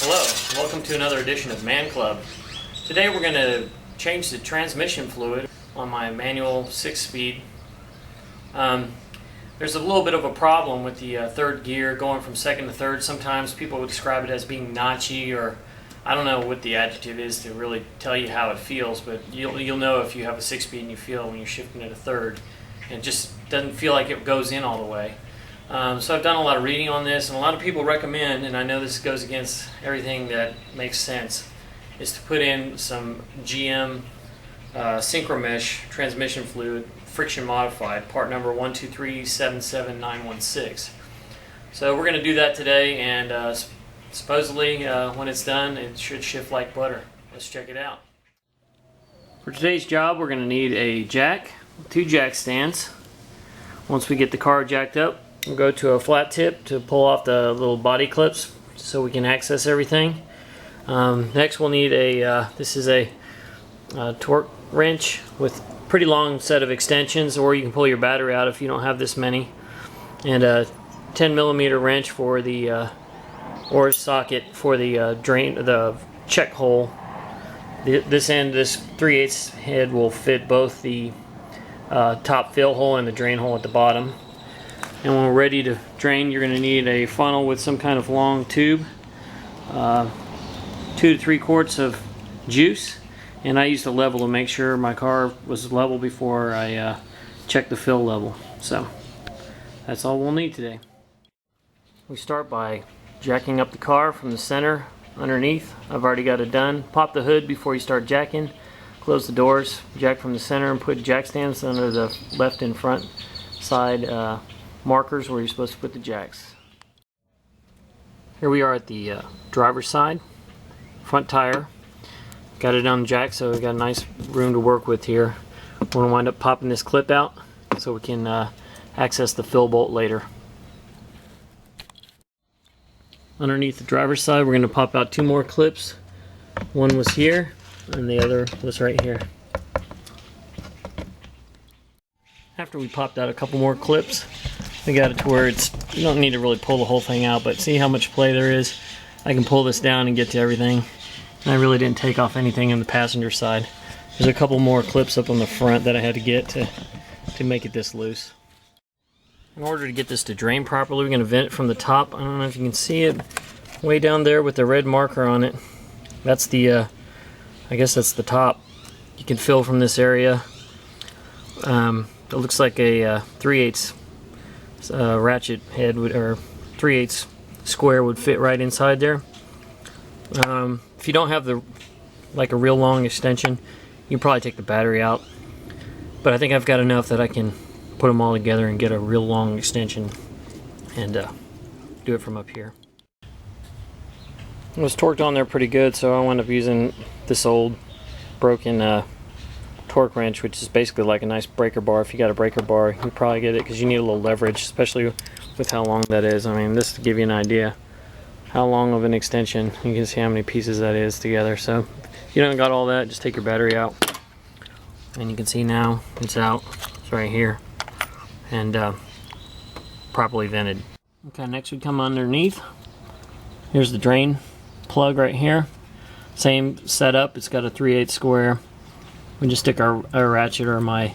Hello, welcome to another edition of ManClub. Today we're going to change the transmission fluid on my manual 6-speed. There's a little bit of a problem with the third gear going from second to third. Sometimes people would describe it as being notchy, or I don't know what the adjective is to really tell you how it feels, but you'll know if you have a 6-speed and you feel when you're shifting to the third. And it just doesn't feel like it goes in all the way. So I've done a lot of reading on this, and a lot of people recommend, and I know this goes against everything that makes sense, is to put in some GM Synchromesh transmission fluid, friction modified, part number 12377916. So we're going to do that today, and supposedly when it's done it should shift like butter. Let's check it out. For today's job we're going to need a jack, 2 jack stands. Once we get the car jacked up, we'll go to a flat tip to pull off the little body clips so we can access everything. Next we'll need this is a torque wrench with pretty long set of extensions, or you can pull your battery out if you don't have this many, and a 10mm wrench for the or socket for the the check hole. This end, this 3/8 head will fit both the top fill hole and the drain hole at the bottom. And when we're ready to drain, you're going to need a funnel with some kind of long tube, 2 to 3 quarts of juice, and I used a level to make sure my car was level before I checked the fill level. So that's all we'll need today. We start by jacking up the car from the center underneath. I've already got it done. Pop the hood before you start jacking. Close the doors, jack from the center, and put jack stands under the left and front side markers where you're supposed to put the jacks. Here we are at the driver's side, front tire. Got it unjacked, so we got a nice room to work with here. We're going to wind up popping this clip out so we can access the fill bolt later. Underneath the driver's side, we're going to pop out 2 more clips. One was here and the other was right here. After we popped out a couple more clips, we got it to where you don't need to really pull the whole thing out, but see how much play there is? I can pull this down and get to everything. And I really didn't take off anything on the passenger side. There's a couple more clips up on the front that I had to get to make it this loose. In order to get this to drain properly, we're going to vent it from the top. I don't know if you can see it way down there with the red marker on it. That's the, I guess that's the top. You can fill from this area. It looks like a 3/8 ratchet head or 3/8 square would fit right inside there. If you don't have a real long extension, you can probably take the battery out. But I think I've got enough that I can put them all together and get a real long extension and do it from up here. It was torqued on there pretty good, so I wound up using this old broken torque wrench, which is basically like a nice breaker bar. If you got a breaker bar, you probably get it because you need a little leverage, especially with how long that is. I mean, this to give you an idea how long of an extension. You can see how many pieces that is together. So if you don't got all that, just take your battery out, and you can see now it's out. It's right here and properly vented. Okay, next we come underneath. Here's the drain plug right here. Same setup. It's got a 3/8 square. We just stick our ratchet or my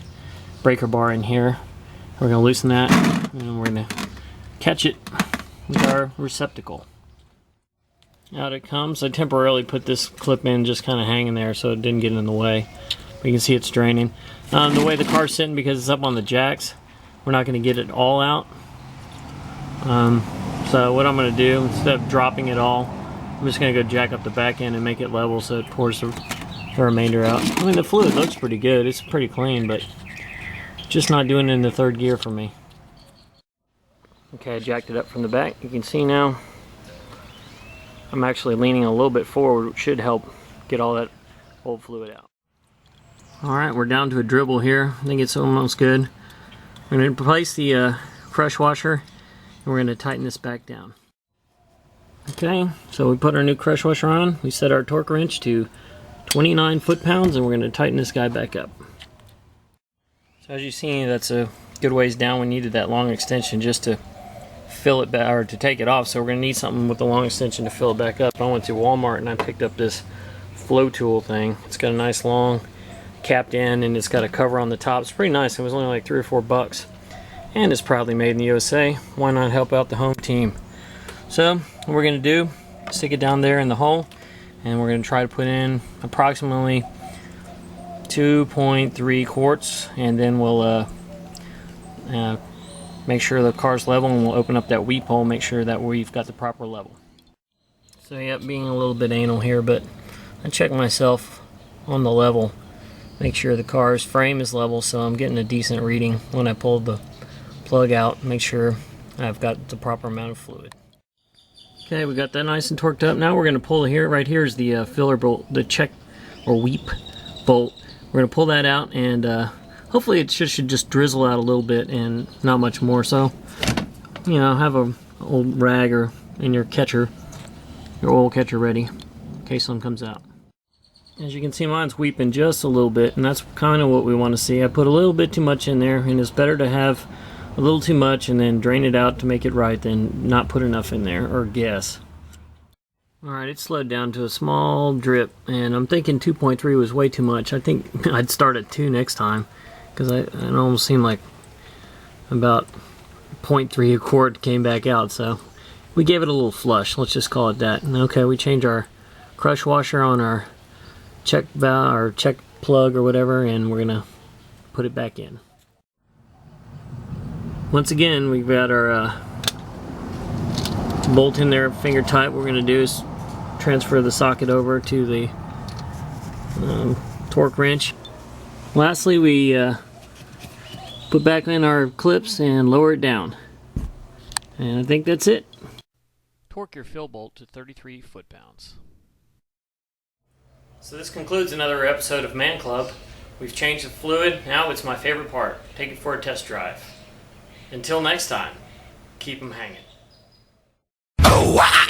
breaker bar in here. We're going to loosen that, and we're going to catch it with our receptacle. Out it comes. I temporarily put this clip in just kind of hanging there so it didn't get in the way. But you can see it's draining. The way the car's sitting, because it's up on the jacks, we're not going to get it all out. So what I'm going to do, instead of dropping it all, I'm just going to go jack up the back end and make it level so it pours the remainder out. I mean, the fluid looks pretty good. It's pretty clean, but just not doing it in the third gear for me. Okay, I jacked it up from the back. You can see now I'm actually leaning a little bit forward, which should help get all that old fluid out. Alright, we're down to a dribble here. I think it's almost good. We're going to replace the crush washer, and we're going to tighten this back down. Okay, so we put our new crush washer on. We set our torque wrench to 29 foot-pounds, and we're going to tighten this guy back up. So as you see, that's a good ways down. We needed that long extension just to fill it back, or to take it off, so we're going to need something with a long extension to fill it back up. I went to Walmart and I picked up this flow tool thing. It's got a nice long capped end and it's got a cover on the top. It's pretty nice. It was only like $3 or $4, and it's proudly made in the USA. Why not help out the home team? So what we're going to do, stick it down there in the hole, and we're going to try to put in approximately 2.3 quarts, and then we'll make sure the car's level, and we'll open up that weep hole, make sure that we've got the proper level. So yep, being a little bit anal here, but I check myself on the level, make sure the car's frame is level, so I'm getting a decent reading when I pull the plug out, make sure I've got the proper amount of fluid. Okay, we got that nice and torqued up. Now we're going to pull here. Right here is the filler bolt, the check or weep bolt. We're going to pull that out, and hopefully it should just drizzle out a little bit and not much more. So, you know, have a old rag or in your catcher, your oil catcher ready in case something comes out. As you can see, mine's weeping just a little bit, and that's kind of what we want to see. I put a little bit too much in there, and it's better to have a little too much and then drain it out to make it right than not put enough in there, or guess. Alright, it slowed down to a small drip, and I'm thinking 2.3 was way too much. I think I'd start at 2 next time, because it almost seemed like about 0.3 a quart came back out, so we gave it a little flush, let's just call it that. And okay, we changed our crush washer on our check valve, or check plug or whatever, and we're gonna put it back in. Once again, we've got our bolt in there, finger tight. What we're going to do is transfer the socket over to the torque wrench. Lastly, we put back in our clips and lower it down. And I think that's it. Torque your fill bolt to 33 foot-pounds. So this concludes another episode of ManClub. We've changed the fluid. Now it's my favorite part. Take it for a test drive. Until next time, keep them hanging. Oh, wow.